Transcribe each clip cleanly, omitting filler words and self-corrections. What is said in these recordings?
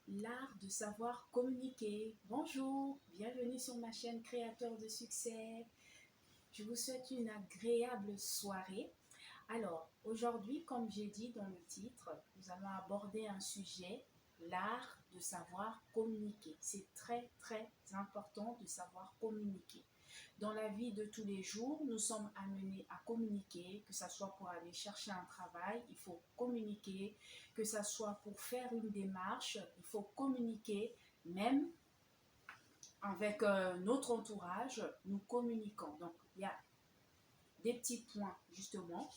L'art de savoir communiquer. Bonjour, bienvenue sur ma chaîne Créateur de succès. Je vous souhaite une agréable soirée. Alors, aujourd'hui, comme j'ai dit dans le titre, nous allons aborder un sujet, l'art de savoir communiquer. C'est très, très important de savoir communiquer. Dans la vie de tous les jours, nous sommes amenés à communiquer, que ce soit pour aller chercher un travail, il faut communiquer, que ce soit pour faire une démarche, il faut communiquer, même avec notre entourage, nous communiquons. Donc, il y a des petits points, justement,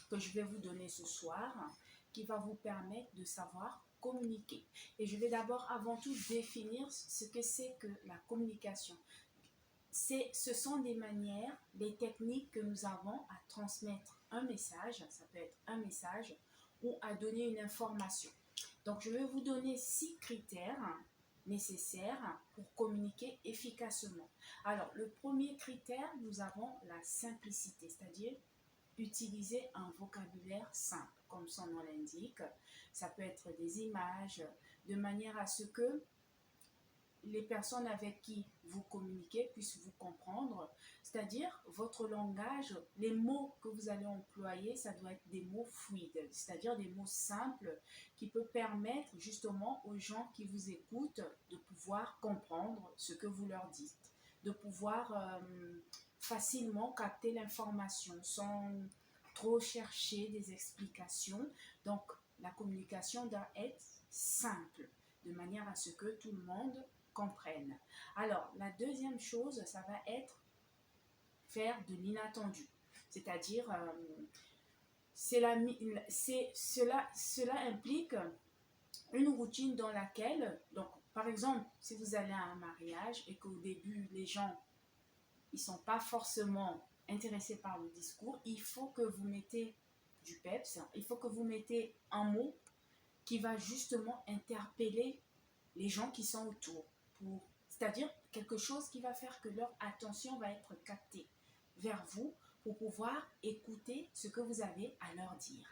que je vais vous donner ce soir, qui va vous permettre de savoir communiquer. Et je vais d'abord, avant tout, définir ce que c'est que la communication. Ce sont des manières, des techniques que nous avons à transmettre un message, ça peut être un message, ou à donner une information. Donc, je vais vous donner 6 critères nécessaires pour communiquer efficacement. Alors, le premier critère, nous avons la simplicité, c'est-à-dire utiliser un vocabulaire simple, comme son nom l'indique. Ça peut être des images, de manière à ce que les personnes avec qui vous communiquez puissent vous comprendre, c'est-à-dire votre langage, les mots que vous allez employer, ça doit être des mots fluides, c'est-à-dire des mots simples qui peuvent permettre justement aux gens qui vous écoutent de pouvoir comprendre ce que vous leur dites, de pouvoir facilement capter l'information sans trop chercher des explications. Donc, la communication doit être simple, de manière à ce que tout le monde comprenne. Alors, la deuxième chose, ça va être faire de l'inattendu. C'est-à-dire, cela implique une routine dans laquelle, donc, par exemple, si vous allez à un mariage et qu'au début, les gens, ils ne sont pas forcément intéressés par le discours, il faut que vous mettez du peps, il faut que vous mettez un mot qui va justement interpeller les gens qui sont autour. C'est-à-dire quelque chose qui va faire que leur attention va être captée vers vous pour pouvoir écouter ce que vous avez à leur dire.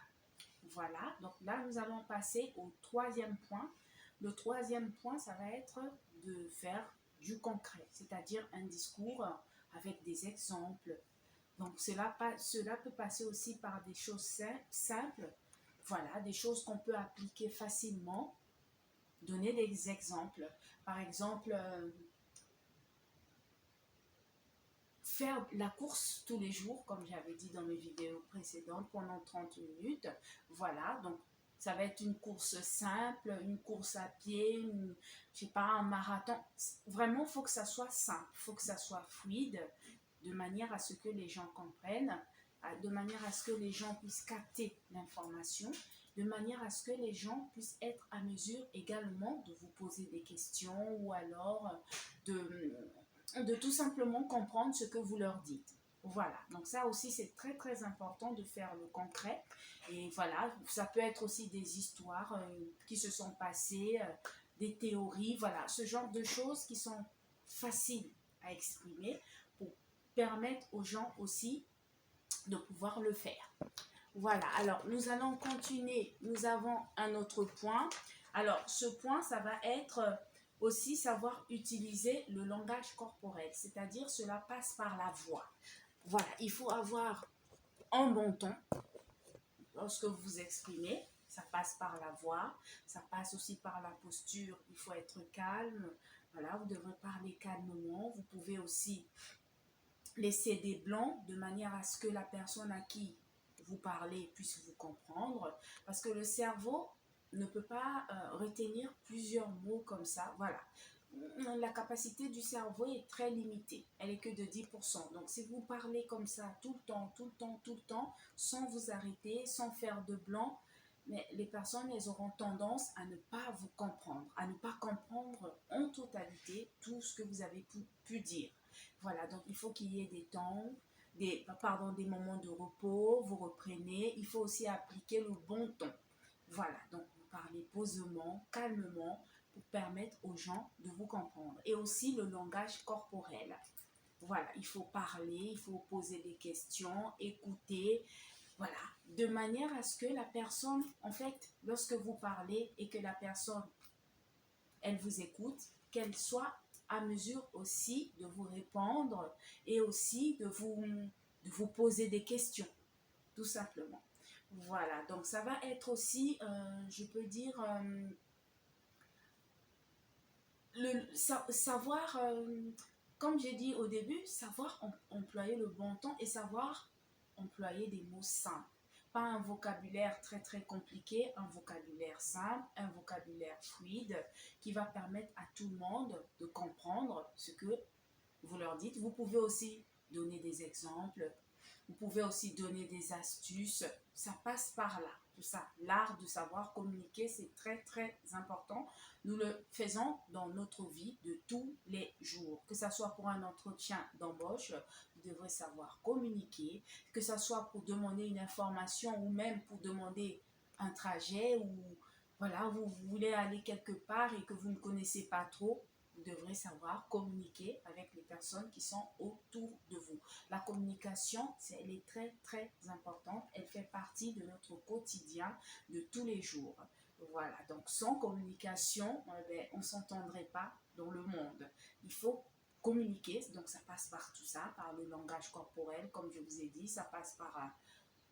Voilà, donc là nous allons passer au troisième point. Le troisième point, ça va être de faire du concret, c'est-à-dire un discours avec des exemples. Donc cela peut passer aussi par des choses simples, voilà, des choses qu'on peut appliquer facilement. Donner des exemples. Par exemple, faire la course tous les jours, comme j'avais dit dans mes vidéos précédentes, pendant 30 minutes. Voilà, donc ça va être une course simple, une course à pied, je sais pas, un marathon. Vraiment, il faut que ça soit simple, il faut que ça soit fluide, de manière à ce que les gens comprennent, de manière à ce que les gens puissent capter l'information, de manière à ce que les gens puissent être à mesure également de vous poser des questions ou alors de tout simplement comprendre ce que vous leur dites. Voilà, donc ça aussi c'est très très important de faire le concret. Et voilà, ça peut être aussi des histoires qui se sont passées, des théories, voilà, ce genre de choses qui sont faciles à exprimer pour permettre aux gens aussi de pouvoir le faire. Voilà, alors nous allons continuer. Nous avons un autre point. Alors ce point, ça va être aussi savoir utiliser le langage corporel, c'est-à-dire cela passe par la voix. Voilà, il faut avoir un bon ton lorsque vous vous exprimez. Ça passe par la voix, ça passe aussi par la posture. Il faut être calme. Voilà, vous devrez parler calmement. Vous pouvez aussi laisser des blancs de manière à ce que la personne à qui vous parlez puisse vous comprendre, parce que le cerveau ne peut pas retenir plusieurs mots comme ça. Voilà, la capacité du cerveau est très limitée, elle est que de 10%. Donc si vous parlez comme ça tout le temps, tout le temps, tout le temps, sans vous arrêter, sans faire de blanc, mais les personnes, elles auront tendance à ne pas vous comprendre, à ne pas comprendre en totalité tout ce que vous avez pu dire. Voilà, donc il faut qu'il y ait des temps, des moments de repos, vous reprenez. Il faut aussi appliquer le bon ton. Voilà, donc vous parlez posément, calmement, pour permettre aux gens de vous comprendre. Et aussi le langage corporel. Voilà, il faut parler, il faut poser des questions, écouter. Voilà, de manière à ce que la personne, en fait, lorsque vous parlez et que la personne elle vous écoute, qu'elle soit à mesure aussi de vous répondre et aussi de vous poser des questions, tout simplement. Voilà, donc ça va être aussi, je peux dire, savoir, comme j'ai dit au début, savoir employer le bon temps et savoir employer des mots simples. Pas un vocabulaire très très compliqué, un vocabulaire simple, un vocabulaire fluide qui va permettre à tout le monde de comprendre ce que vous leur dites. Vous pouvez aussi donner des exemples, vous pouvez aussi donner des astuces. Ça passe par là, tout ça. L'art de savoir communiquer, c'est très, très important. Nous le faisons dans notre vie de tous les jours. Que ce soit pour un entretien d'embauche, vous devrez savoir communiquer. Que ce soit pour demander une information ou même pour demander un trajet ou voilà, vous voulez aller quelque part et que vous ne connaissez pas trop, vous devrez savoir communiquer avec les personnes qui sont autour de vous. La communication, elle est très, très importante. Elle fait partie de notre quotidien de tous les jours. Voilà, donc sans communication, on ne s'entendrait pas dans le monde. Il faut communiquer, donc ça passe par tout ça, par le langage corporel, comme je vous ai dit, ça passe par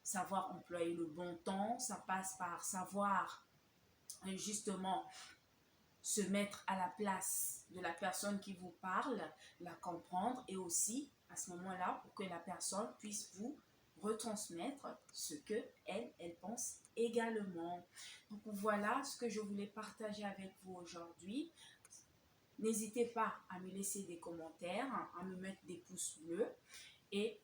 savoir employer le bon temps, ça passe par savoir justement se mettre à la place de la personne qui vous parle, la comprendre et aussi à ce moment-là pour que la personne puisse vous retransmettre ce que elle pense également. Donc voilà ce que je voulais partager avec vous aujourd'hui. N'hésitez pas à me laisser des commentaires, à me mettre des pouces bleus et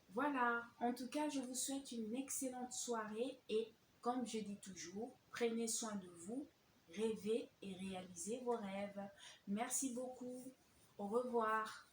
voilà. En tout cas, je vous souhaite une excellente soirée et comme je dis toujours, prenez soin de vous, rêvez et réalisez vos rêves. Merci beaucoup. Au revoir.